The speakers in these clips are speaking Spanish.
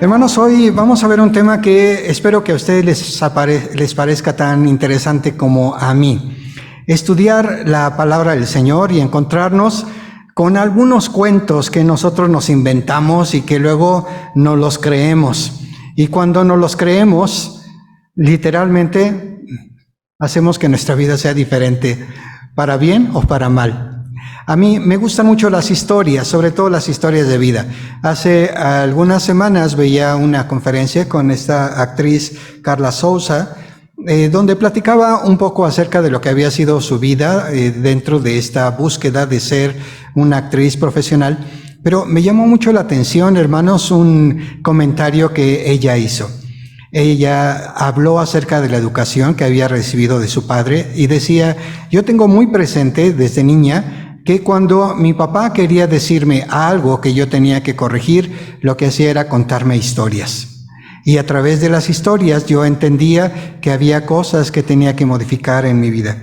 Hermanos, hoy vamos a ver un tema que espero que a ustedes les parezca tan interesante como a mí. Estudiar la palabra del Señor y encontrarnos con algunos cuentos que nosotros nos inventamos y que luego nos los creemos. Y cuando nos los creemos, literalmente hacemos que nuestra vida sea diferente, para bien o para mal. A mí me gustan mucho las historias, sobre todo las historias de vida. Hace algunas semanas veía una conferencia con esta actriz Carla Souza, donde platicaba un poco acerca de lo que había sido su vida dentro de esta búsqueda de ser una actriz profesional. Pero me llamó mucho la atención, hermanos, un comentario que ella hizo. Ella habló acerca de la educación que había recibido de su padre y decía: yo tengo muy presente desde niña que cuando mi papá quería decirme algo que yo tenía que corregir, lo que hacía era contarme historias. Y a través de las historias yo entendía que había cosas que tenía que modificar en mi vida.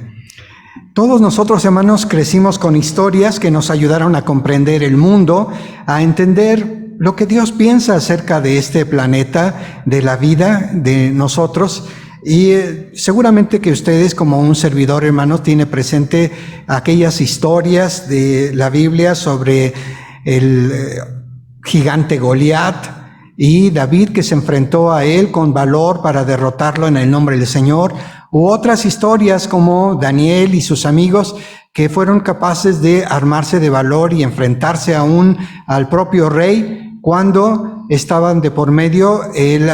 Todos nosotros, hermanos, crecimos con historias que nos ayudaron a comprender el mundo, a entender lo que Dios piensa acerca de este planeta, de la vida, de nosotros. Y seguramente que ustedes, como un servidor, hermano, tiene presente aquellas historias de la Biblia sobre el gigante Goliat y David que se enfrentó a él con valor para derrotarlo en el nombre del Señor, u otras historias como Daniel y sus amigos que fueron capaces de armarse de valor y enfrentarse aún al propio rey cuando estaban de por medio el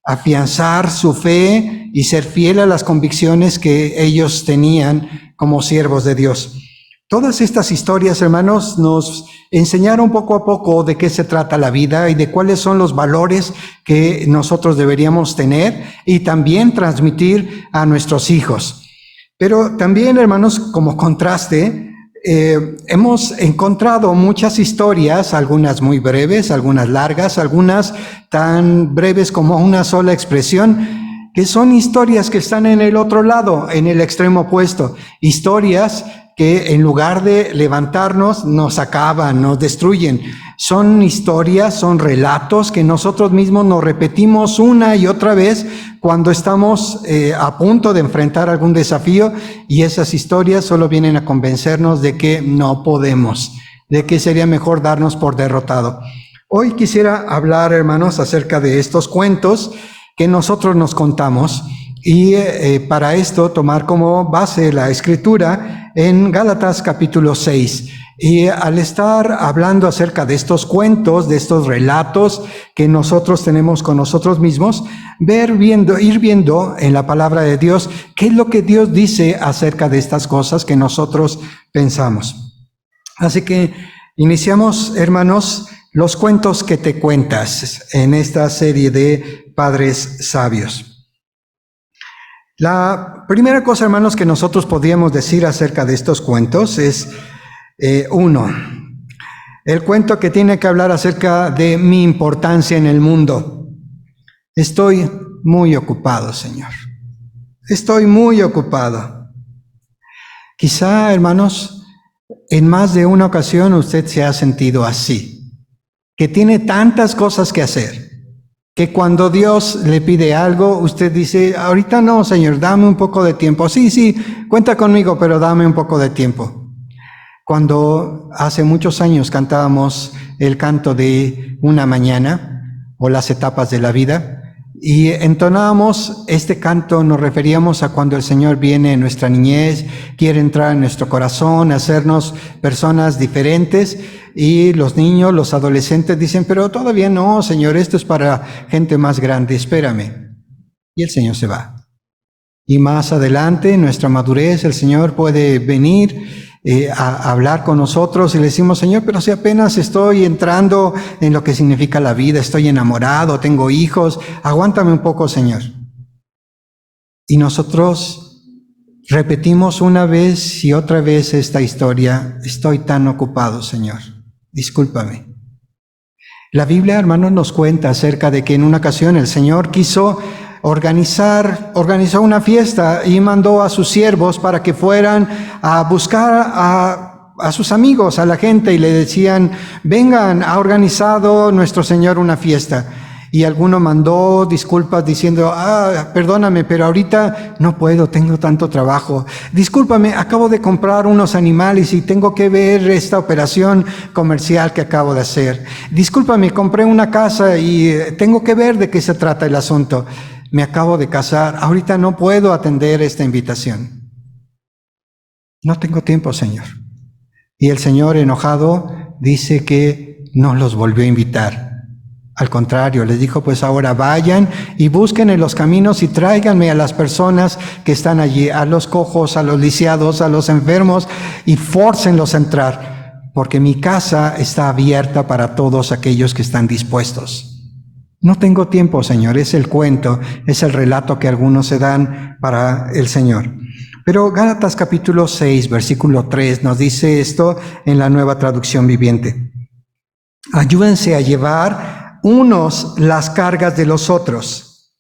afianzar su fe y ser fiel a las convicciones que ellos tenían como siervos de Dios. Todas estas historias, hermanos, nos enseñaron poco a poco de qué se trata la vida y de cuáles son los valores que nosotros deberíamos tener y también transmitir a nuestros hijos. Pero también, hermanos, como contraste, hemos encontrado muchas historias, algunas muy breves, algunas largas, algunas tan breves como una sola expresión, que son historias que están en el otro lado, en el extremo opuesto. Historias que en lugar de levantarnos, nos acaban, nos destruyen. Son historias, son relatos que nosotros mismos nos repetimos una y otra vez cuando estamos a punto de enfrentar algún desafío, y esas historias solo vienen a convencernos de que no podemos, de que sería mejor darnos por derrotado. Hoy quisiera hablar, hermanos, acerca de estos cuentos que nosotros nos contamos y para esto tomar como base la escritura en Gálatas capítulo 6. Y al estar hablando acerca de estos cuentos, de estos relatos que nosotros tenemos con nosotros mismos, ir viendo en la palabra de Dios qué es lo que Dios dice acerca de estas cosas que nosotros pensamos. Así que iniciamos, hermanos, los cuentos que te cuentas en esta serie de Padres Sabios. La primera cosa, hermanos, que nosotros podríamos decir acerca de estos cuentos es uno, el cuento que tiene que hablar acerca de mi importancia en el mundo. Estoy muy ocupado, Señor. Estoy muy ocupado. Quizá, hermanos, en más de una ocasión usted se ha sentido así, que tiene tantas cosas que hacer, que cuando Dios le pide algo, usted dice: ahorita no, Señor, dame un poco de tiempo. Sí, cuenta conmigo, pero dame un poco de tiempo. Cuando hace muchos años cantábamos el canto de una mañana o las etapas de la vida y entonábamos este canto, nos referíamos a cuando el Señor viene en nuestra niñez, quiere entrar en nuestro corazón, hacernos personas diferentes, y los niños, los adolescentes dicen: pero todavía no, Señor, esto es para gente más grande, espérame. Y el Señor se va. Y más adelante, en nuestra madurez, el Señor puede venir a hablar con nosotros y le decimos: Señor, pero si apenas estoy entrando en lo que significa la vida, estoy enamorado, tengo hijos, aguántame un poco, Señor. Y nosotros repetimos una vez y otra vez esta historia: estoy tan ocupado, Señor, discúlpame. La Biblia, hermanos, nos cuenta acerca de que en una ocasión el Señor quiso organizó una fiesta y mandó a sus siervos para que fueran a buscar a sus amigos, a la gente, y le decían: vengan, ha organizado nuestro Señor una fiesta. Y alguno mandó disculpas diciendo, perdóname, pero ahorita no puedo, tengo tanto trabajo. Discúlpame, acabo de comprar unos animales y tengo que ver esta operación comercial que acabo de hacer. Discúlpame, compré una casa y tengo que ver de qué se trata el asunto. Me acabo de casar, ahorita no puedo atender esta invitación. No tengo tiempo, Señor. Y el Señor, enojado, dice que no los volvió a invitar. Al contrario, les dijo, pues ahora vayan y busquen en los caminos y tráiganme a las personas que están allí, a los cojos, a los lisiados, a los enfermos, y fórcenlos a entrar, porque mi casa está abierta para todos aquellos que están dispuestos. No tengo tiempo, Señor, es el cuento, es el relato que algunos se dan para el Señor. Pero Gálatas capítulo 6, versículo 3 nos dice esto en la Nueva Traducción Viviente. Ayúdense a llevar unos las cargas de los otros.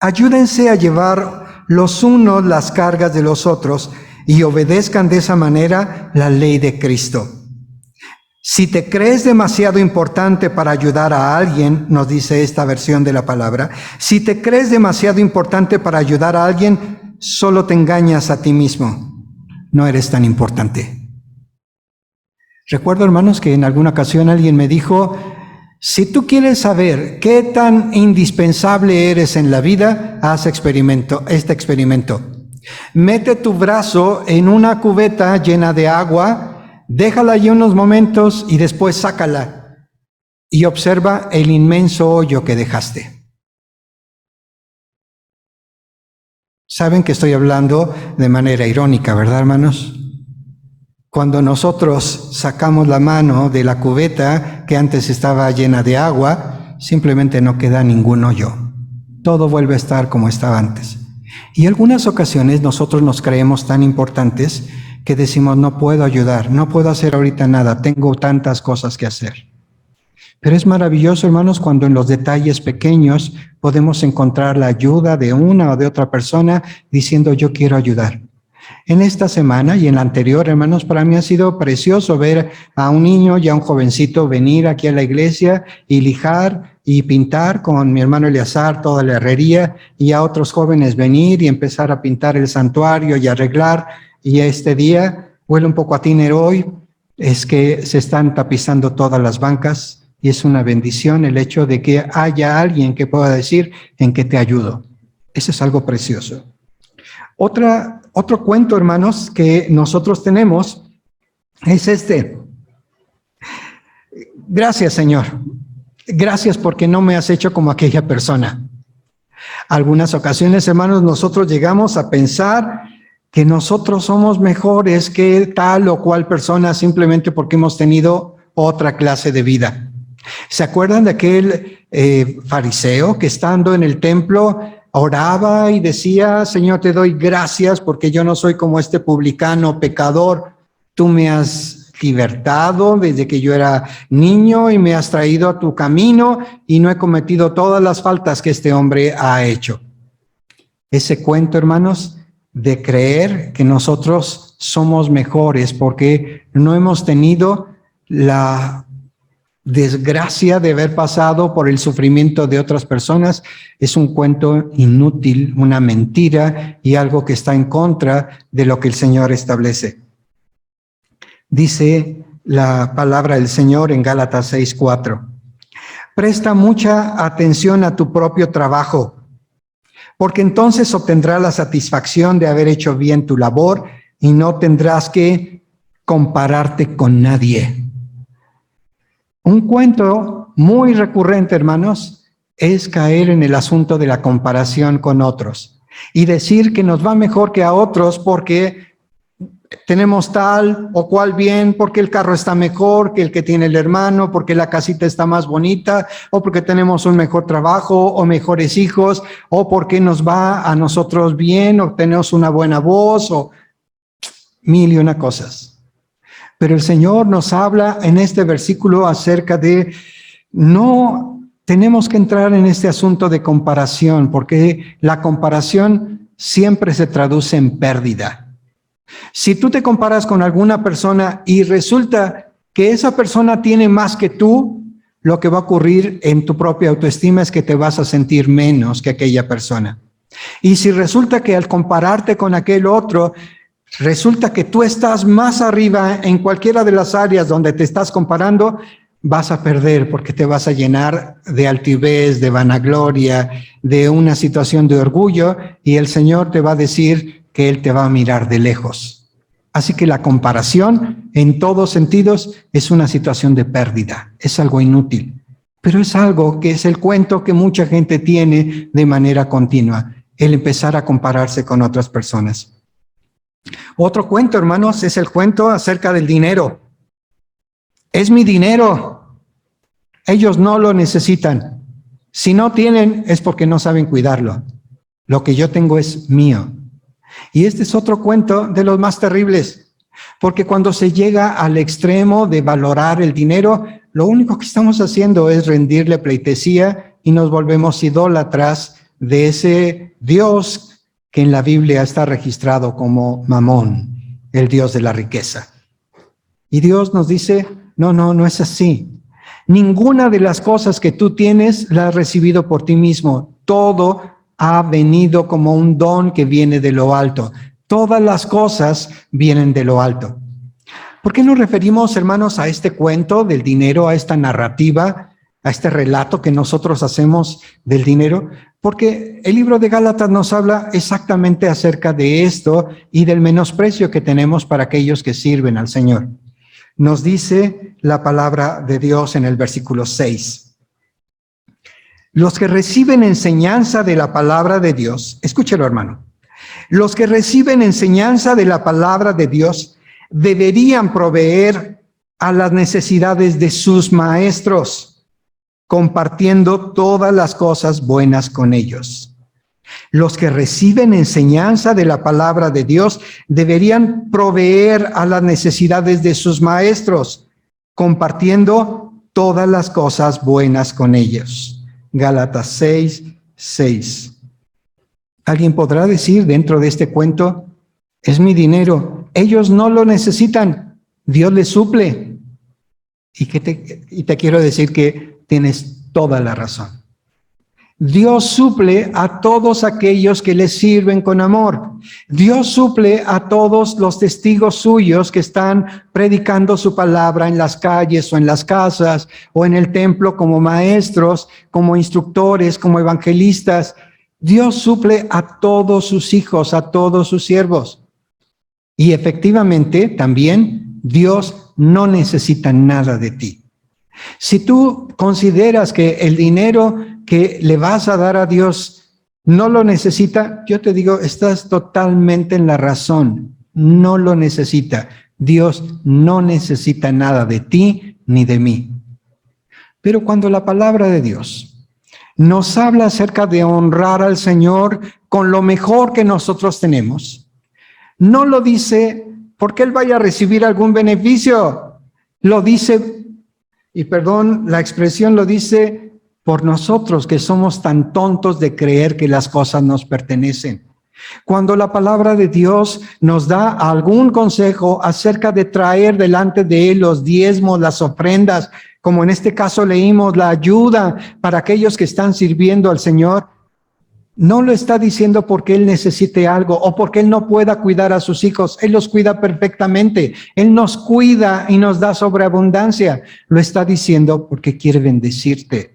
Ayúdense a llevar los unos las cargas de los otros y obedezcan de esa manera la ley de Cristo. Si te crees demasiado importante para ayudar a alguien, nos dice esta versión de la palabra, si te crees demasiado importante para ayudar a alguien, solo te engañas a ti mismo. No eres tan importante. Recuerdo, hermanos, que en alguna ocasión alguien me dijo, si tú quieres saber qué tan indispensable eres en la vida, haz este experimento. Mete tu brazo en una cubeta llena de agua, déjala allí unos momentos y después sácala y observa el inmenso hoyo que dejaste. Saben que estoy hablando de manera irónica, ¿verdad, hermanos? Cuando nosotros sacamos la mano de la cubeta que antes estaba llena de agua, simplemente no queda ningún hoyo. Todo vuelve a estar como estaba antes. Y en algunas ocasiones nosotros nos creemos tan importantes que decimos, no puedo ayudar, no puedo hacer ahorita nada, tengo tantas cosas que hacer. Pero es maravilloso, hermanos, cuando en los detalles pequeños podemos encontrar la ayuda de una o de otra persona diciendo, yo quiero ayudar. En esta semana y en la anterior, hermanos, para mí ha sido precioso ver a un niño y a un jovencito venir aquí a la iglesia y lijar y pintar con mi hermano Eleazar toda la herrería, y a otros jóvenes venir y empezar a pintar el santuario y arreglar. Y este día, huele un poco a tiner hoy, es que se están tapizando todas las bancas y es una bendición el hecho de que haya alguien que pueda decir, ¿en qué te ayudo? Eso es algo precioso. Otro cuento, hermanos, que nosotros tenemos es este. Gracias, Señor. Gracias porque no me has hecho como aquella persona. Algunas ocasiones, hermanos, nosotros llegamos a pensar que nosotros somos mejores que tal o cual persona simplemente porque hemos tenido otra clase de vida. ¿Se acuerdan de aquel fariseo que estando en el templo oraba y decía, Señor, te doy gracias porque yo no soy como este publicano pecador? Tú me has libertado desde que yo era niño y me has traído a tu camino y no he cometido todas las faltas que este hombre ha hecho. Ese cuento, hermanos, de creer que nosotros somos mejores porque no hemos tenido la desgracia de haber pasado por el sufrimiento de otras personas, es un cuento inútil, una mentira y algo que está en contra de lo que el Señor establece. Dice la palabra del Señor en Gálatas 6:4. Presta mucha atención a tu propio trabajo, porque entonces obtendrás la satisfacción de haber hecho bien tu labor y no tendrás que compararte con nadie. Un cuento muy recurrente, hermanos, es caer en el asunto de la comparación con otros y decir que nos va mejor que a otros porque tenemos tal o cual bien, porque el carro está mejor que el que tiene el hermano, porque la casita está más bonita, o porque tenemos un mejor trabajo o mejores hijos, o porque nos va a nosotros bien o tenemos una buena voz o mil y una cosas. Pero el Señor nos habla en este versículo acerca de no tenemos que entrar en este asunto de comparación, porque la comparación siempre se traduce en pérdida. Si tú te comparas con alguna persona y resulta que esa persona tiene más que tú, lo que va a ocurrir en tu propia autoestima es que te vas a sentir menos que aquella persona. Y si resulta que al compararte con aquel otro, resulta que tú estás más arriba en cualquiera de las áreas donde te estás comparando, vas a perder porque te vas a llenar de altivez, de vanagloria, de una situación de orgullo, y el Señor te va a decir que Él te va a mirar de lejos. Así que la comparación, en todos sentidos, es una situación de pérdida, es algo inútil. Pero es algo que es el cuento que mucha gente tiene de manera continua, el empezar a compararse con otras personas. Otro cuento, hermanos, es el cuento acerca del dinero. Es mi dinero. Ellos no lo necesitan. Si no tienen, es porque no saben cuidarlo. Lo que yo tengo es mío. Y este es otro cuento de los más terribles, porque cuando se llega al extremo de valorar el dinero, lo único que estamos haciendo es rendirle pleitesía y nos volvemos idólatras de ese Dios que en la Biblia está registrado como Mamón, el Dios de la riqueza. Y Dios nos dice, no es así. Ninguna de las cosas que tú tienes la has recibido por ti mismo. Todo ha venido como un don que viene de lo alto. Todas las cosas vienen de lo alto. ¿Por qué nos referimos, hermanos, a este cuento del dinero, a esta narrativa, a este relato que nosotros hacemos del dinero? Porque el libro de Gálatas nos habla exactamente acerca de esto y del menosprecio que tenemos para aquellos que sirven al Señor. Nos dice la palabra de Dios en el versículo 6. Los que reciben enseñanza de la palabra de Dios, escúchelo, hermano. Los que reciben enseñanza de la palabra de Dios deberían proveer a las necesidades de sus maestros, compartiendo todas las cosas buenas con ellos. Los que reciben enseñanza de la palabra de Dios deberían proveer a las necesidades de sus maestros, compartiendo todas las cosas buenas con ellos. Gálatas 6:6. Alguien podrá decir dentro de este cuento, es mi dinero, ellos no lo necesitan, Dios les suple. Y te quiero decir que tienes toda la razón. Dios suple a todos aquellos que le sirven con amor. Dios suple a todos los testigos suyos que están predicando su palabra en las calles o en las casas o en el templo como maestros, como instructores, como evangelistas. Dios suple a todos sus hijos, a todos sus siervos. Y efectivamente también Dios no necesita nada de ti. Si tú consideras que el dinero que le vas a dar a Dios no lo necesita, yo te digo, estás totalmente en la razón. No lo necesita. Dios no necesita nada de ti ni de mí. Pero cuando la palabra de Dios nos habla acerca de honrar al Señor con lo mejor que nosotros tenemos, no lo dice porque Él vaya a recibir algún beneficio. Lo dice, y perdón la expresión, lo dice por nosotros que somos tan tontos de creer que las cosas nos pertenecen. Cuando la palabra de Dios nos da algún consejo acerca de traer delante de Él los diezmos, las ofrendas, como en este caso leímos la ayuda para aquellos que están sirviendo al Señor, no lo está diciendo porque Él necesite algo o porque Él no pueda cuidar a sus hijos. Él los cuida perfectamente. Él nos cuida y nos da sobreabundancia. Lo está diciendo porque quiere bendecirte.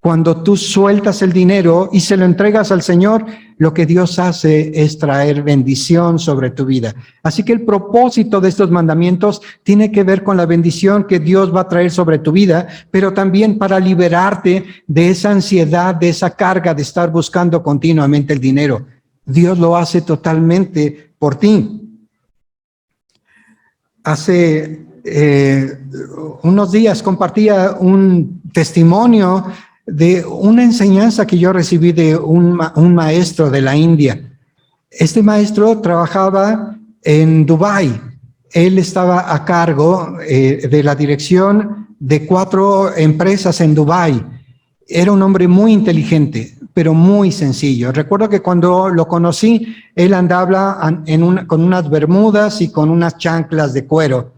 Cuando tú sueltas el dinero y se lo entregas al Señor, lo que Dios hace es traer bendición sobre tu vida. Así que el propósito de estos mandamientos tiene que ver con la bendición que Dios va a traer sobre tu vida, pero también para liberarte de esa ansiedad, de esa carga de estar buscando continuamente el dinero. Dios lo hace totalmente por ti. Hace unos días compartía un testimonio de una enseñanza que yo recibí de un maestro de la India. Este maestro trabajaba en Dubái. Él estaba a cargo de la dirección de 4 empresas en Dubái. Era un hombre muy inteligente, pero muy sencillo. Recuerdo que cuando lo conocí, él andaba con unas bermudas y con unas chanclas de cuero.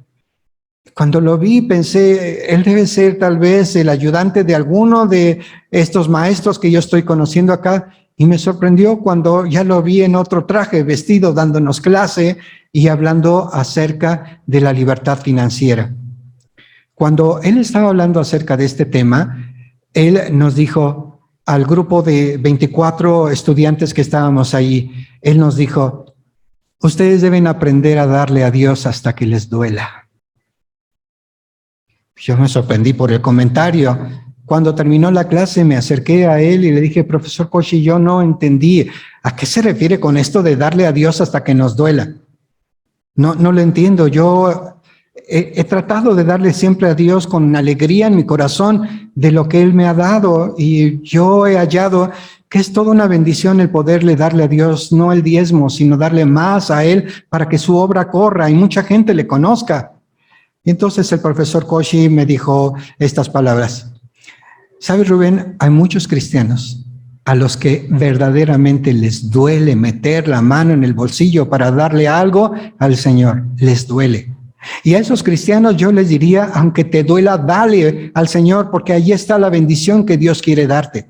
Cuando lo vi pensé, él debe ser tal vez el ayudante de alguno de estos maestros que yo estoy conociendo acá, y me sorprendió cuando ya lo vi en otro traje, vestido, dándonos clase y hablando acerca de la libertad financiera. Cuando él estaba hablando acerca de este tema, él nos dijo al grupo de 24 estudiantes que estábamos ahí, él nos dijo, ustedes deben aprender a darle a Dios hasta que les duela. Yo me sorprendí por el comentario. Cuando terminó la clase me acerqué a él y le dije, profesor Koshi, yo no entendí. ¿A qué se refiere con esto de darle a Dios hasta que nos duela? No lo entiendo. Yo he tratado de darle siempre a Dios con alegría en mi corazón de lo que Él me ha dado, y yo he hallado que es toda una bendición el poderle darle a Dios, no el diezmo, sino darle más a Él para que su obra corra y mucha gente le conozca. Y entonces el profesor Koshi me dijo estas palabras. ¿Sabes, Rubén? Hay muchos cristianos a los que verdaderamente les duele meter la mano en el bolsillo para darle algo al Señor. Les duele. Y a esos cristianos yo les diría, aunque te duela, dale al Señor, porque ahí está la bendición que Dios quiere darte.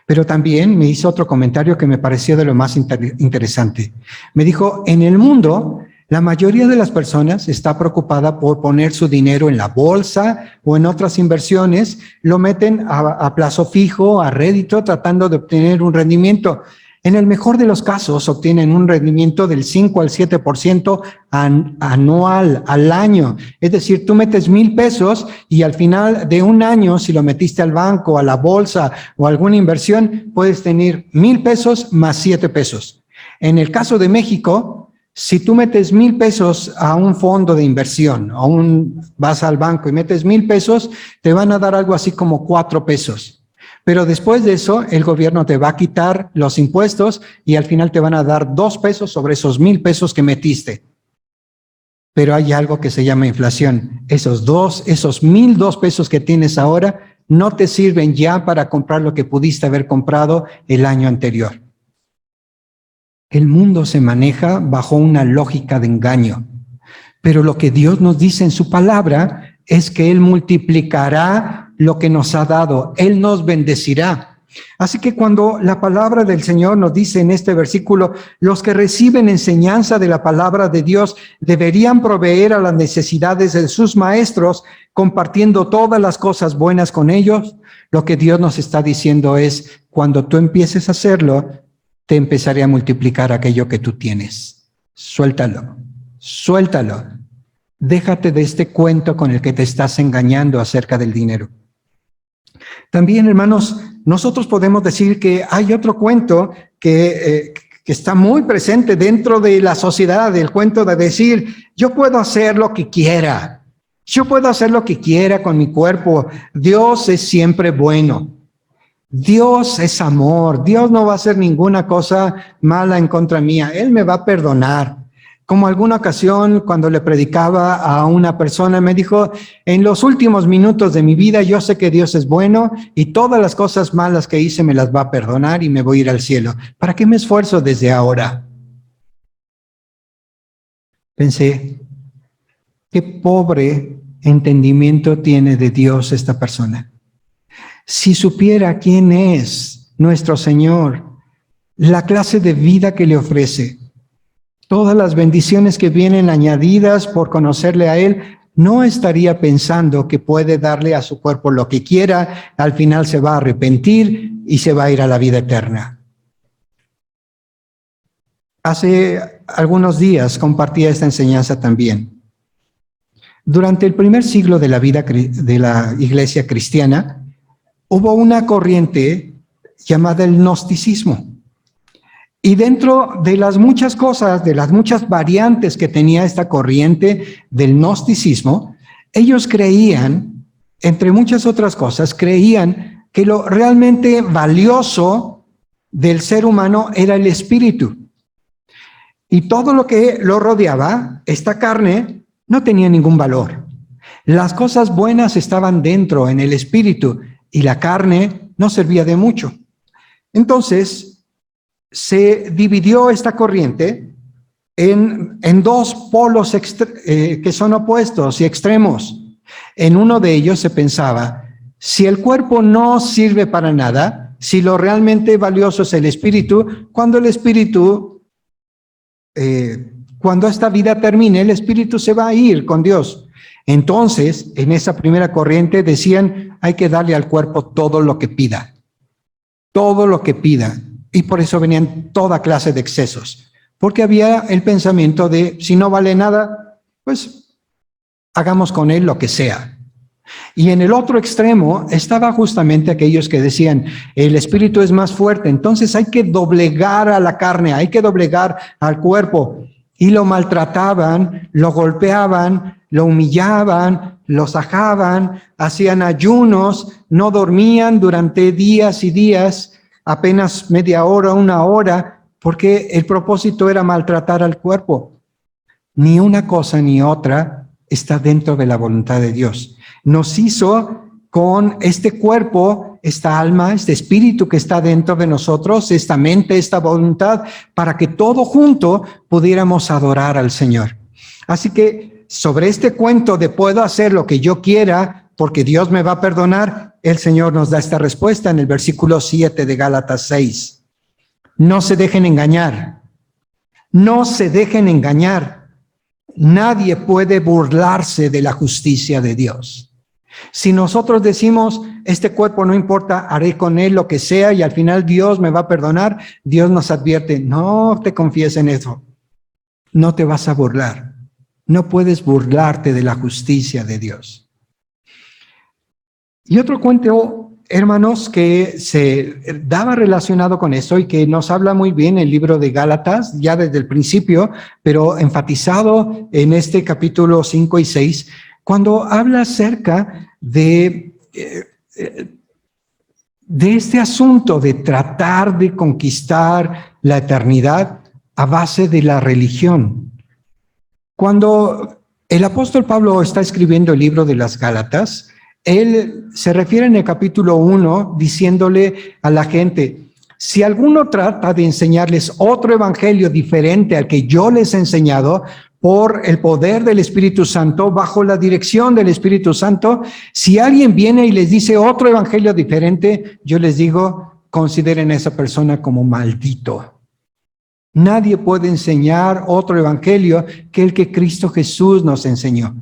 Pero también me hizo otro comentario que me pareció de lo más interesante. Me dijo, en el mundo, la mayoría de las personas está preocupada por poner su dinero en la bolsa o en otras inversiones, lo meten a plazo fijo, a rédito, tratando de obtener un rendimiento. En el mejor de los casos, obtienen un rendimiento del 5 al 7% anual, al año. Es decir, tú metes 1,000 pesos y al final de un año, si lo metiste al banco, a la bolsa o alguna inversión, puedes tener 1,000 pesos más 7 pesos. En el caso de México, si tú metes 1,000 pesos a un fondo de inversión, vas al banco y metes 1,000 pesos, te van a dar algo así como 4 pesos. Pero después de eso, el gobierno te va a quitar los impuestos y al final te van a dar 2 pesos sobre esos 1,000 pesos que metiste. Pero hay algo que se llama inflación. Esos 1,002 pesos que tienes ahora no te sirven ya para comprar lo que pudiste haber comprado el año anterior. El mundo se maneja bajo una lógica de engaño. Pero lo que Dios nos dice en su palabra es que Él multiplicará lo que nos ha dado. Él nos bendecirá. Así que cuando la palabra del Señor nos dice en este versículo, los que reciben enseñanza de la palabra de Dios deberían proveer a las necesidades de sus maestros, compartiendo todas las cosas buenas con ellos, lo que Dios nos está diciendo es, cuando tú empieces a hacerlo, te empezaré a multiplicar aquello que tú tienes. Suéltalo, suéltalo. Déjate de este cuento con el que te estás engañando acerca del dinero. También, hermanos, nosotros podemos decir que hay otro cuento que está muy presente dentro de la sociedad, el cuento de decir, yo puedo hacer lo que quiera, yo puedo hacer lo que quiera con mi cuerpo, Dios es siempre bueno, Dios es amor, Dios no va a hacer ninguna cosa mala en contra mía, Él me va a perdonar. Como alguna ocasión cuando le predicaba a una persona me dijo, en los últimos minutos de mi vida yo sé que Dios es bueno y todas las cosas malas que hice me las va a perdonar y me voy a ir al cielo. ¿Para qué me esfuerzo desde ahora? Pensé, qué pobre entendimiento tiene de Dios esta persona. Si supiera quién es nuestro Señor, la clase de vida que le ofrece, todas las bendiciones que vienen añadidas por conocerle a Él, no estaría pensando que puede darle a su cuerpo lo que quiera, al final se va a arrepentir y se va a ir a la vida eterna. Hace algunos días compartía esta enseñanza también. Durante el primer siglo de la vida de la iglesia cristiana, hubo una corriente llamada el gnosticismo. Y dentro de las muchas cosas, de las muchas variantes que tenía esta corriente del gnosticismo, ellos creían, entre muchas otras cosas, creían que lo realmente valioso del ser humano era el espíritu. Y todo lo que lo rodeaba, esta carne, no tenía ningún valor. Las cosas buenas estaban dentro, en el espíritu, y la carne no servía de mucho. Entonces, se dividió esta corriente en dos polos que son opuestos y extremos. En uno de ellos se pensaba, si el cuerpo no sirve para nada, si lo realmente valioso es el espíritu, cuando el espíritu, cuando esta vida termine, el espíritu se va a ir con Dios. Entonces, en esa primera corriente decían, hay que darle al cuerpo todo lo que pida. Todo lo que pida. Y por eso venían toda clase de excesos. Porque había el pensamiento de, si no vale nada, pues hagamos con él lo que sea. Y en el otro extremo estaba justamente aquellos que decían, el espíritu es más fuerte, entonces hay que doblegar a la carne, hay que doblegar al cuerpo. Y lo maltrataban, lo golpeaban, lo humillaban, lo sajaban, hacían ayunos, no dormían durante días y días, apenas media hora, una hora, porque el propósito era maltratar al cuerpo. Ni una cosa ni otra está dentro de la voluntad de Dios. Nos hizo con este cuerpo, esta alma, este espíritu que está dentro de nosotros, esta mente, esta voluntad, para que todo junto pudiéramos adorar al Señor. Así que sobre este cuento de puedo hacer lo que yo quiera porque Dios me va a perdonar, el Señor nos da esta respuesta en el versículo 7 de Gálatas 6. No se dejen engañar. No se dejen engañar. Nadie puede burlarse de la justicia de Dios. Si nosotros decimos, este cuerpo no importa, haré con él lo que sea y al final Dios me va a perdonar, Dios nos advierte, no te confíes en eso. No te vas a burlar. No puedes burlarte de la justicia de Dios. Y otro cuento, hermanos, que se daba relacionado con eso y que nos habla muy bien el libro de Gálatas, ya desde el principio, pero enfatizado en este capítulo 5 y 6, cuando habla acerca de este asunto de tratar de conquistar la eternidad a base de la religión. Cuando el apóstol Pablo está escribiendo el libro de las Gálatas, él se refiere en el capítulo 1 diciéndole a la gente, si alguno trata de enseñarles otro evangelio diferente al que yo les he enseñado, por el poder del Espíritu Santo, bajo la dirección del Espíritu Santo, si alguien viene y les dice otro evangelio diferente, yo les digo, consideren a esa persona como maldito. Nadie puede enseñar otro evangelio que el que Cristo Jesús nos enseñó.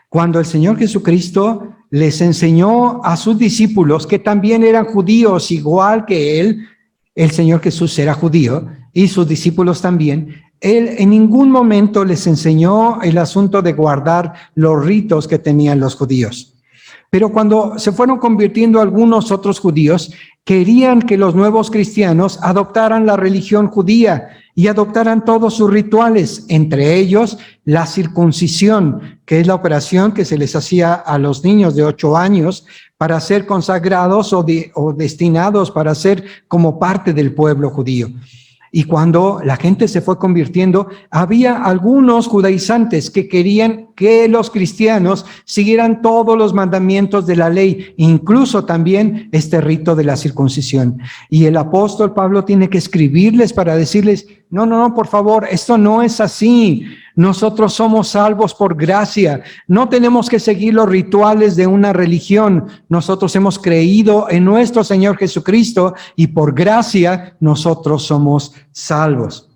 Cuando el Señor Jesucristo les enseñó a sus discípulos, que también eran judíos, igual que él, el Señor Jesús era judío, y sus discípulos también, él en ningún momento les enseñó el asunto de guardar los ritos que tenían los judíos. Pero cuando se fueron convirtiendo algunos otros judíos, querían que los nuevos cristianos adoptaran la religión judía y adoptaran todos sus rituales, entre ellos la circuncisión, que es la operación que se les hacía a los niños de 8 años para ser consagrados o destinados para ser como parte del pueblo judío. Y cuando la gente se fue convirtiendo, había algunos judaizantes que querían que los cristianos siguieran todos los mandamientos de la ley, incluso también este rito de la circuncisión. Y el apóstol Pablo tiene que escribirles para decirles, no, por favor, esto no es así. Nosotros somos salvos por gracia. No tenemos que seguir los rituales de una religión. Nosotros hemos creído en nuestro Señor Jesucristo y por gracia nosotros somos salvos.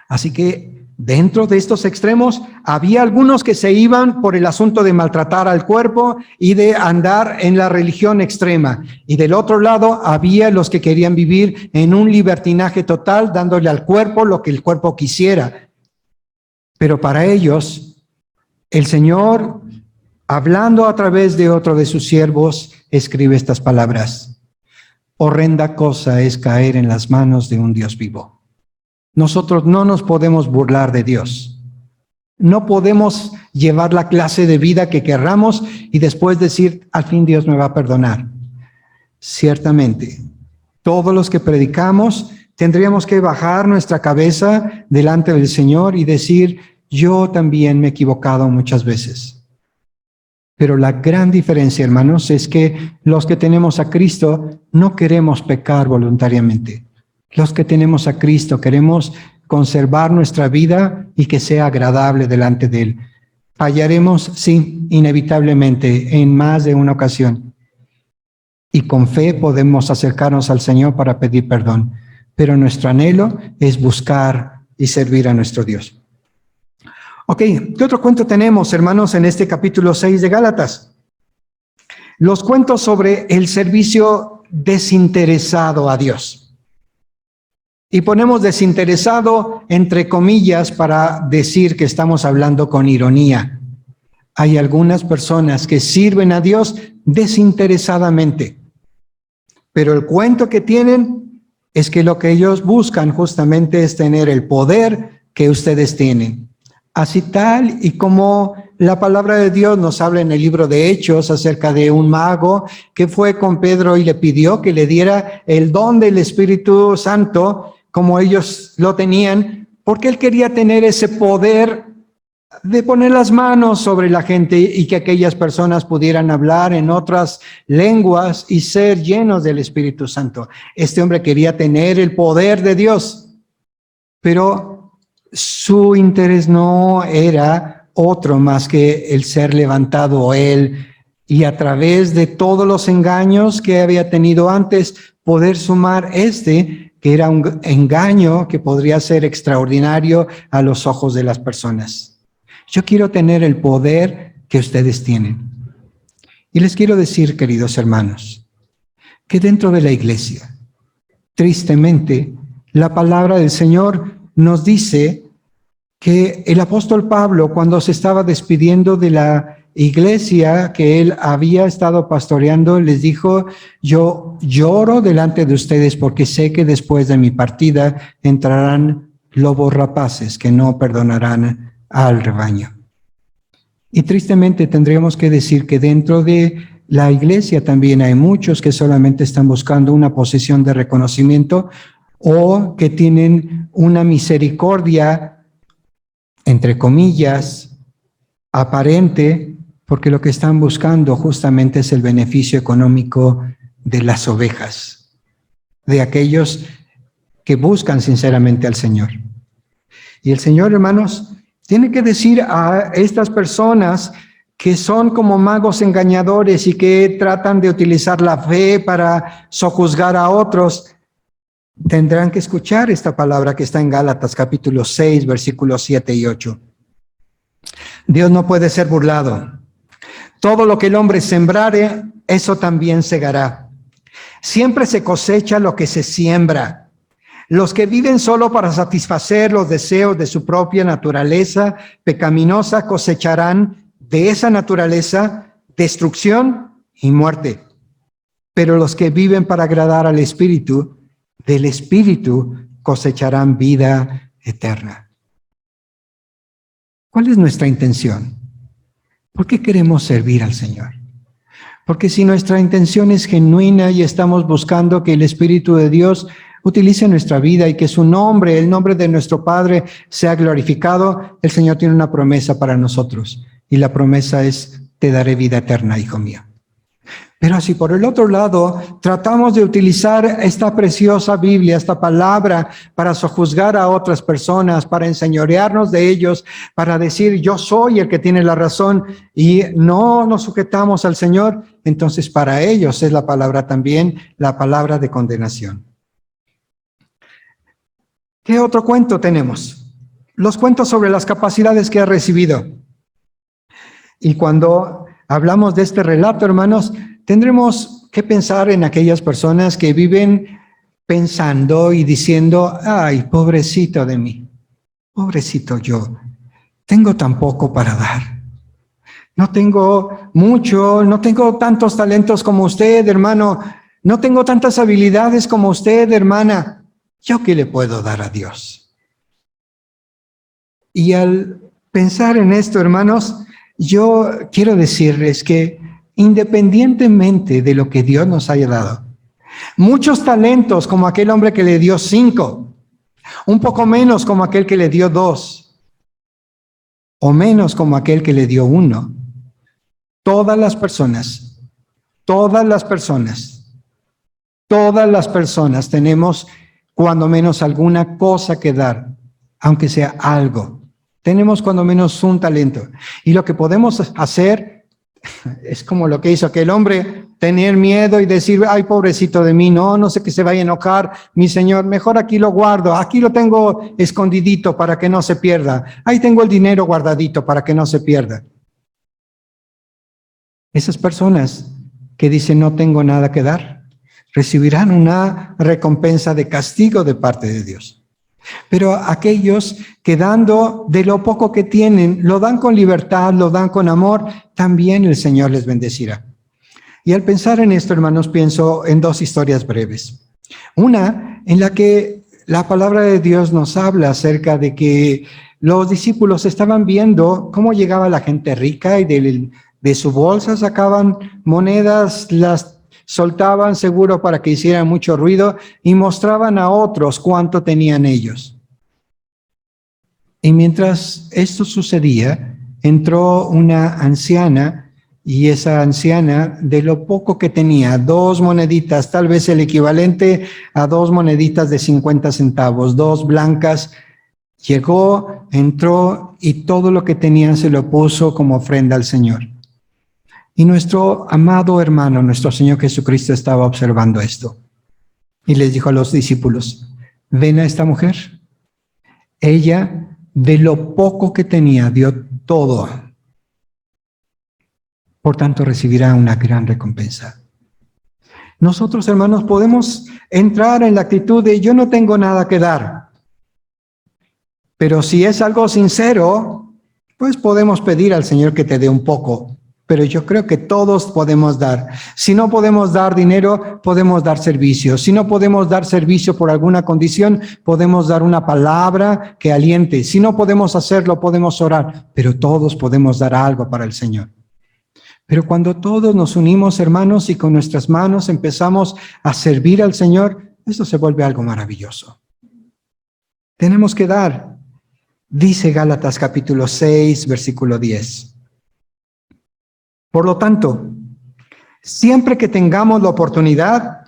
Así que dentro de estos extremos había algunos que se iban por el asunto de maltratar al cuerpo y de andar en la religión extrema. Y del otro lado había los que querían vivir en un libertinaje total, dándole al cuerpo lo que el cuerpo quisiera. Pero para ellos, el Señor, hablando a través de otro de sus siervos, escribe estas palabras. Horrenda cosa es caer en las manos de un Dios vivo. Nosotros no nos podemos burlar de Dios. No podemos llevar la clase de vida que querramos y después decir, al fin Dios me va a perdonar. Ciertamente, todos los que predicamos tendríamos que bajar nuestra cabeza delante del Señor y decir, yo también me he equivocado muchas veces. Pero la gran diferencia, hermanos, es que los que tenemos a Cristo no queremos pecar voluntariamente. Los que tenemos a Cristo queremos conservar nuestra vida y que sea agradable delante de Él. Fallaremos, sí, inevitablemente, en más de una ocasión. Y con fe podemos acercarnos al Señor para pedir perdón. Pero nuestro anhelo es buscar y servir a nuestro Dios. Ok, ¿qué otro cuento tenemos, hermanos, en este capítulo 6 de Gálatas? Los cuentos sobre el servicio desinteresado a Dios. Y ponemos desinteresado entre comillas para decir que estamos hablando con ironía. Hay algunas personas que sirven a Dios desinteresadamente, pero el cuento que tienen es que lo que ellos buscan justamente es tener el poder que ustedes tienen. Así tal y como la palabra de Dios nos habla en el libro de Hechos acerca de un mago que fue con Pedro y le pidió que le diera el don del Espíritu Santo como ellos lo tenían, porque él quería tener ese poder de poner las manos sobre la gente y que aquellas personas pudieran hablar en otras lenguas y ser llenos del Espíritu Santo. Este hombre quería tener el poder de Dios, pero su interés no era otro más que el ser levantado él y a través de todos los engaños que había tenido antes, poder sumar que era un engaño que podría ser extraordinario a los ojos de las personas. Yo quiero tener el poder que ustedes tienen. Y les quiero decir, queridos hermanos, que dentro de la iglesia, tristemente, la palabra del Señor nos dice que el apóstol Pablo, cuando se estaba despidiendo de la iglesia que él había estado pastoreando, les dijo: yo lloro delante de ustedes porque sé que después de mi partida entrarán lobos rapaces que no perdonarán al rebaño. Y tristemente tendríamos que decir que dentro de la iglesia también hay muchos que solamente están buscando una posición de reconocimiento o que tienen una misericordia, entre comillas, aparente, porque lo que están buscando justamente es el beneficio económico de las ovejas, de aquellos que buscan sinceramente al Señor. Y el Señor, hermanos, tiene que decir a estas personas que son como magos engañadores y que tratan de utilizar la fe para sojuzgar a otros, tendrán que escuchar esta palabra que está en Gálatas capítulo 6, versículos 7 y 8. Dios no puede ser burlado. Todo lo que el hombre sembrare, eso también segará. Siempre se cosecha lo que se siembra. Los que viven solo para satisfacer los deseos de su propia naturaleza pecaminosa cosecharán de esa naturaleza destrucción y muerte. Pero los que viven para agradar al Espíritu, del Espíritu cosecharán vida eterna. ¿Cuál es nuestra intención? ¿Por qué queremos servir al Señor? Porque si nuestra intención es genuina y estamos buscando que el Espíritu de Dios utilice nuestra vida y que su nombre, el nombre de nuestro Padre, sea glorificado, el Señor tiene una promesa para nosotros. Y la promesa es: te daré vida eterna, hijo mío. Pero si por el otro lado tratamos de utilizar esta preciosa Biblia, esta palabra, para sojuzgar a otras personas, para enseñorearnos de ellos, para decir yo soy el que tiene la razón y no nos sujetamos al Señor, entonces para ellos es la palabra también, la palabra de condenación. ¿Qué otro cuento tenemos? Los cuentos sobre las capacidades que ha recibido. Y cuando hablamos de este relato, hermanos, tendremos que pensar en aquellas personas que viven pensando y diciendo: ay, pobrecito de mí, pobrecito yo, tengo tan poco para dar. No tengo mucho, no tengo tantos talentos como usted, hermano, no tengo tantas habilidades como usted, hermana. ¿Yo qué le puedo dar a Dios? Y al pensar en esto, hermanos, yo quiero decirles que independientemente de lo que Dios nos haya dado, muchos talentos como aquel hombre que le dio 5, un poco menos como aquel que le dio 2, o menos como aquel que le dio 1, todas las personas tenemos cuando menos alguna cosa que dar aunque sea algo. Tenemos cuando menos un talento. Y lo que podemos hacer es como lo que hizo aquel hombre, tener miedo y decir, ay, pobrecito de mí, no sé que se vaya a enojar mi Señor, mejor aquí lo guardo, aquí lo tengo escondidito para que no se pierda, ahí tengo el dinero guardadito para que no se pierda. Esas personas que dicen no tengo nada que dar, recibirán una recompensa de castigo de parte de Dios. Pero aquellos que dando de lo poco que tienen, lo dan con libertad, lo dan con amor, también el Señor les bendecirá. Y al pensar en esto, hermanos, pienso en dos historias breves. Una en la que la palabra de Dios nos habla acerca de que los discípulos estaban viendo cómo llegaba la gente rica y de su bolsa sacaban monedas, las soltaban seguro para que hicieran mucho ruido y mostraban a otros cuánto tenían ellos. Y mientras esto sucedía, entró una anciana y esa anciana, de lo poco que tenía, 2 moneditas, tal vez el equivalente a 2 moneditas de 50 centavos, 2 blancas, llegó, entró y todo lo que tenía se lo puso como ofrenda al Señor. Y nuestro amado hermano, nuestro Señor Jesucristo, estaba observando esto. Y les dijo a los discípulos, ven a esta mujer. Ella, de lo poco que tenía, dio todo. Por tanto, recibirá una gran recompensa. Nosotros, hermanos, podemos entrar en la actitud de yo no tengo nada que dar. Pero si es algo sincero, pues podemos pedir al Señor que te dé un poco. Pero yo creo que todos podemos dar. Si no podemos dar dinero, podemos dar servicio. Si no podemos dar servicio por alguna condición, podemos dar una palabra que aliente. Si no podemos hacerlo, podemos orar. Pero todos podemos dar algo para el Señor. Pero cuando todos nos unimos, hermanos, y con nuestras manos empezamos a servir al Señor, esto se vuelve algo maravilloso. Tenemos que dar. Dice Gálatas capítulo 6, versículo 10. Por lo tanto, siempre que tengamos la oportunidad,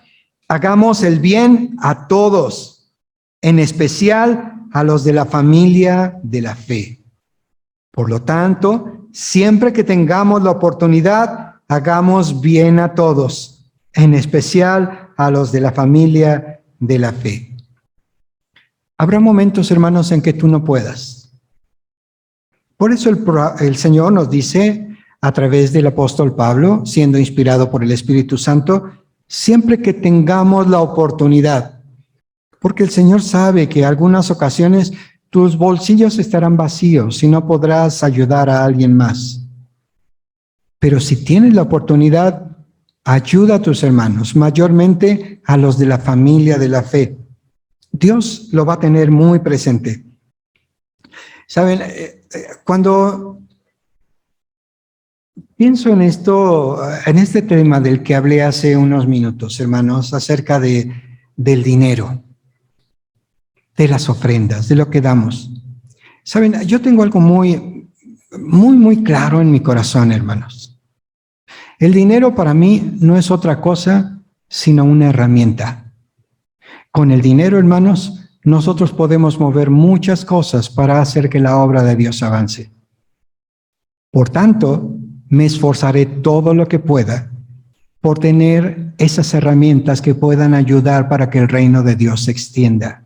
hagamos el bien a todos, en especial a los de la familia de la fe. Por lo tanto, siempre que tengamos la oportunidad, hagamos bien a todos, en especial a los de la familia de la fe. Habrá momentos, hermanos, en que tú no puedas. Por eso el Señor nos dice, a través del apóstol Pablo, siendo inspirado por el Espíritu Santo, siempre que tengamos la oportunidad, porque el Señor sabe que en algunas ocasiones tus bolsillos estarán vacíos y no podrás ayudar a alguien más. Pero si tienes la oportunidad, ayuda a tus hermanos, mayormente a los de la familia de la fe. Dios lo va a tener muy presente. Saben, cuando pienso en esto, en este tema del que hablé hace unos minutos, hermanos, acerca del dinero, de las ofrendas, de lo que damos. Saben, yo tengo algo muy claro en mi corazón, hermanos. El dinero para mí no es otra cosa sino una herramienta. Con el dinero, hermanos, nosotros podemos mover muchas cosas para hacer que la obra de Dios avance. Por tanto, me esforzaré todo lo que pueda por tener esas herramientas que puedan ayudar para que el reino de Dios se extienda.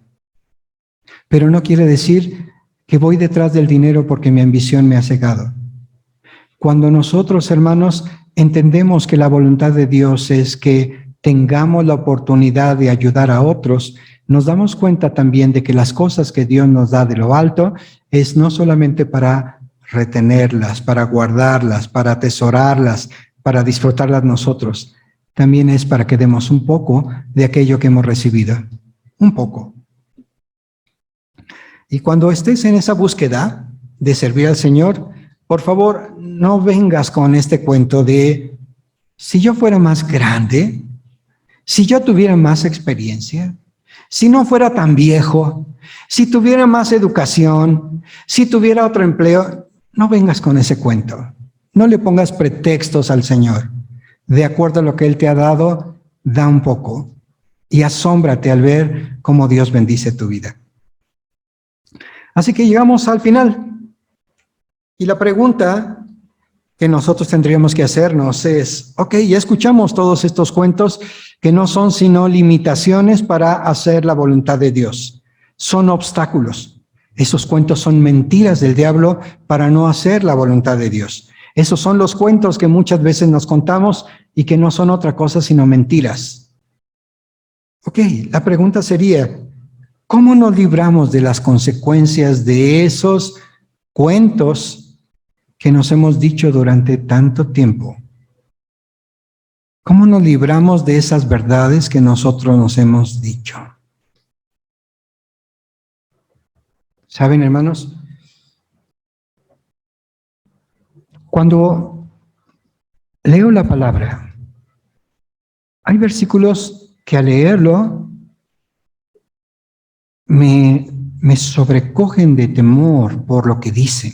Pero no quiere decir que voy detrás del dinero porque mi ambición me ha cegado. Cuando nosotros, hermanos, entendemos que la voluntad de Dios es que tengamos la oportunidad de ayudar a otros, nos damos cuenta también de que las cosas que Dios nos da de lo alto es no solamente para retenerlas, para guardarlas, para atesorarlas, para disfrutarlas nosotros, también es para que demos un poco de aquello que hemos recibido, un poco. Y cuando estés en esa búsqueda de servir al Señor, por favor, no vengas con este cuento de, si yo fuera más grande, si yo tuviera más experiencia, si no fuera tan viejo, si tuviera más educación, si tuviera otro empleo, no vengas con ese cuento. No le pongas pretextos al Señor. De acuerdo a lo que Él te ha dado, da un poco y asómbrate al ver cómo Dios bendice tu vida. Así que llegamos al final. Y la pregunta que nosotros tendríamos que hacernos es, ok, ya escuchamos todos estos cuentos que no son sino limitaciones para hacer la voluntad de Dios. Son obstáculos. Esos cuentos son mentiras del diablo para no hacer la voluntad de Dios. Esos son los cuentos que muchas veces nos contamos y que no son otra cosa sino mentiras. Ok, la pregunta sería, ¿cómo nos libramos de las consecuencias de esos cuentos que nos hemos dicho durante tanto tiempo? ¿Cómo nos libramos de esas verdades que nosotros nos hemos dicho? ¿Saben, hermanos? Cuando leo la palabra, hay versículos que al leerlo me sobrecogen de temor por lo que dicen.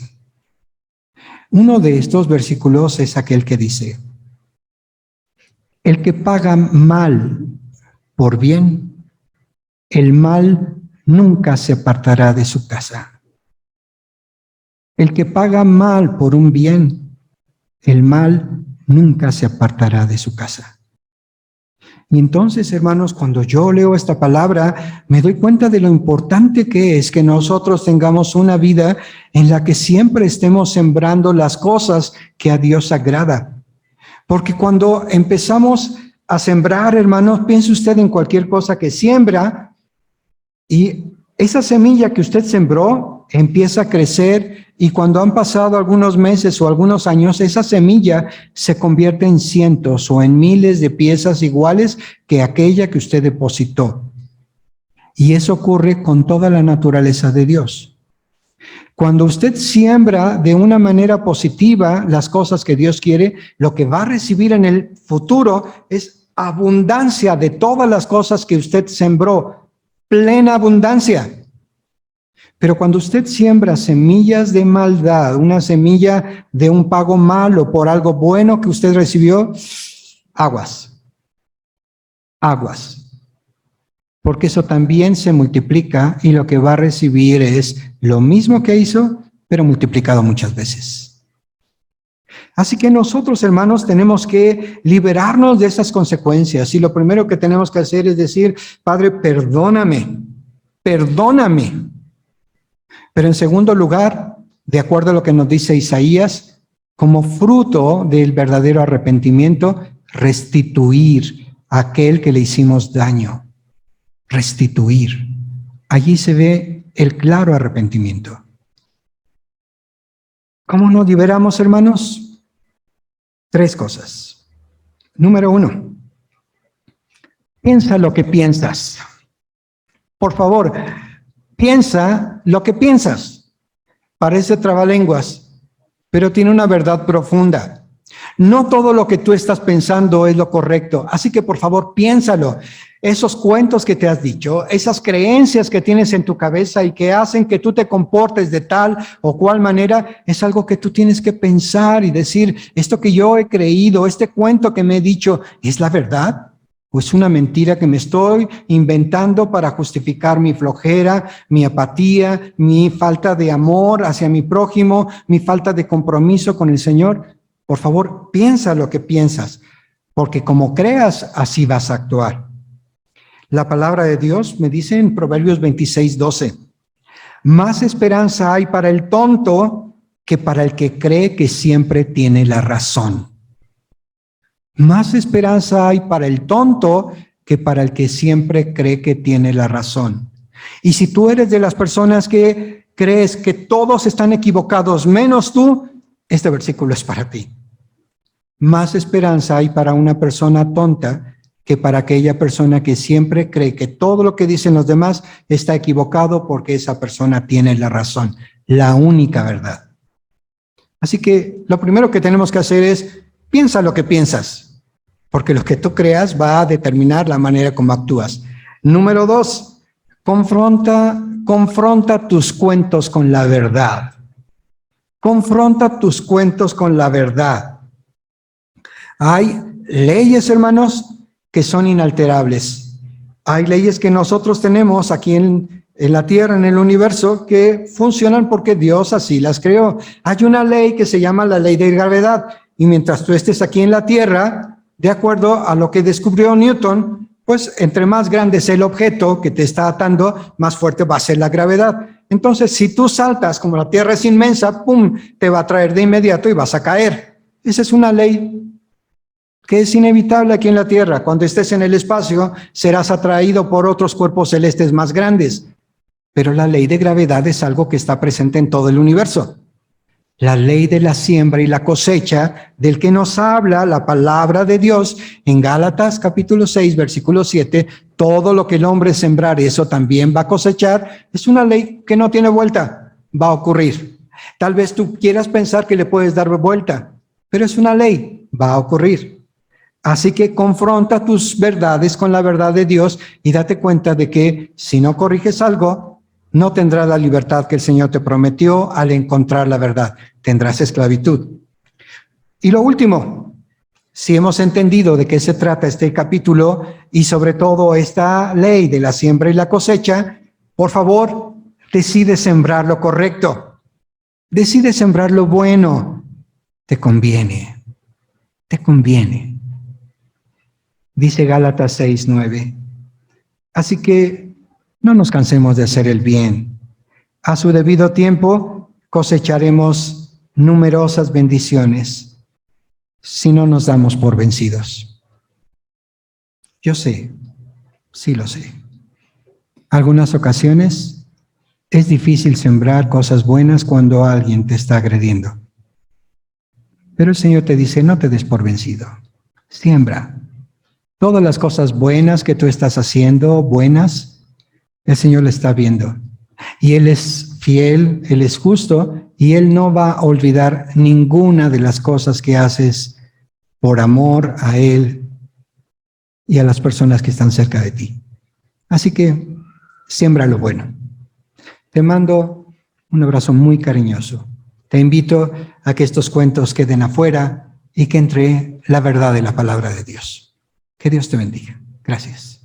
Uno de estos versículos es aquel que dice, el que paga mal por bien, el mal nunca se apartará de su casa. El que paga mal por un bien, el mal nunca se apartará de su casa. Y entonces, hermanos, cuando yo leo esta palabra, me doy cuenta de lo importante que es que nosotros tengamos una vida en la que siempre estemos sembrando las cosas que a Dios agrada. Porque cuando empezamos a sembrar, hermanos, piense usted en cualquier cosa que siembra y esa semilla que usted sembró empieza a crecer y cuando han pasado algunos meses o algunos años, esa semilla se convierte en cientos o en miles de piezas iguales que aquella que usted depositó. Y eso ocurre con toda la naturaleza de Dios. Cuando usted siembra de una manera positiva las cosas que Dios quiere, lo que va a recibir en el futuro es abundancia de todas las cosas que usted sembró, plena abundancia. Pero cuando usted siembra semillas de maldad, una semilla de un pago malo por algo bueno que usted recibió, aguas, aguas. Porque eso también se multiplica y lo que va a recibir es lo mismo que hizo, pero multiplicado muchas veces. Así que nosotros, hermanos, tenemos que liberarnos de esas consecuencias y lo primero que tenemos que hacer es decir, Padre, perdóname, perdóname. Pero en segundo lugar, de acuerdo a lo que nos dice Isaías, como fruto del verdadero arrepentimiento, restituir a aquel que le hicimos daño. Restituir. Allí se ve el claro arrepentimiento. ¿Cómo nos liberamos, hermanos? 3 cosas. Número 1, piensa lo que piensas. Por favor, piensa lo que piensas. Parece trabalenguas, pero tiene una verdad profunda. No todo lo que tú estás pensando es lo correcto, así que por favor piénsalo. Esos cuentos que te has dicho, esas creencias que tienes en tu cabeza y que hacen que tú te comportes de tal o cual manera, es algo que tú tienes que pensar y decir, esto que yo he creído, este cuento que me he dicho, ¿es la verdad? ¿O es una mentira que me estoy inventando para justificar mi flojera, mi apatía, mi falta de amor hacia mi prójimo, mi falta de compromiso con el Señor? Por favor, piensa lo que piensas, porque como creas, así vas a actuar. La palabra de Dios me dice en Proverbios 26:12, más esperanza hay para el tonto que para el que cree que siempre tiene la razón. Más esperanza hay para el tonto que para el que siempre cree que tiene la razón. Y si tú eres de las personas que crees que todos están equivocados menos tú, este versículo es para ti. Más esperanza hay para una persona tonta que para aquella persona que siempre cree que todo lo que dicen los demás está equivocado porque esa persona tiene la razón, la única verdad. Así que lo primero que tenemos que hacer es piensa lo que piensas, porque lo que tú creas va a determinar la manera como actúas. Número 2, confronta tus cuentos con la verdad. Confronta tus cuentos con la verdad. Hay leyes, hermanos, que son inalterables. Hay leyes que nosotros tenemos aquí en en la tierra, en el universo, que funcionan porque Dios así las creó. Hay una ley que se llama la ley de gravedad, y mientras tú estés aquí en la tierra, de acuerdo a lo que descubrió Newton, pues entre más grande es el objeto que te está atando, más fuerte va a ser la gravedad. Entonces, si tú saltas, como la tierra es inmensa, ¡pum!, te va a traer de inmediato y vas a caer. Esa es una ley que es inevitable aquí en la tierra. Cuando estés en el espacio, serás atraído por otros cuerpos celestes más grandes. Pero la ley de gravedad es algo que está presente en todo el universo. La ley de la siembra y la cosecha, del que nos habla la palabra de Dios en Gálatas capítulo 6, versículo 7, todo lo que el hombre sembrar, eso también va a cosechar, es una ley que no tiene vuelta, va a ocurrir. Tal vez tú quieras pensar que le puedes dar vuelta, pero es una ley, va a ocurrir. Así que confronta tus verdades con la verdad de Dios y date cuenta de que si no corriges algo, no tendrás la libertad que el Señor te prometió al encontrar la verdad. Tendrás esclavitud. Y lo último, si hemos entendido de qué se trata este capítulo y sobre todo esta ley de la siembra y la cosecha, por favor, decide sembrar lo correcto. Decide sembrar lo bueno. Te conviene. Te conviene. Dice Gálatas 6, 9. Así que no nos cansemos de hacer el bien. A su debido tiempo cosecharemos numerosas bendiciones si no nos damos por vencidos. Yo sé, sí lo sé. Algunas ocasiones es difícil sembrar cosas buenas cuando alguien te está agrediendo. Pero el Señor te dice, no te des por vencido. Siembra. Todas las cosas buenas que tú estás haciendo, buenas, el Señor le está viendo. Y Él es fiel, Él es justo, y Él no va a olvidar ninguna de las cosas que haces por amor a Él y a las personas que están cerca de ti. Así que, siembra lo bueno. Te mando un abrazo muy cariñoso. Te invito a que estos cuentos queden afuera y que entre la verdad de la palabra de Dios. Que Dios te bendiga. Gracias.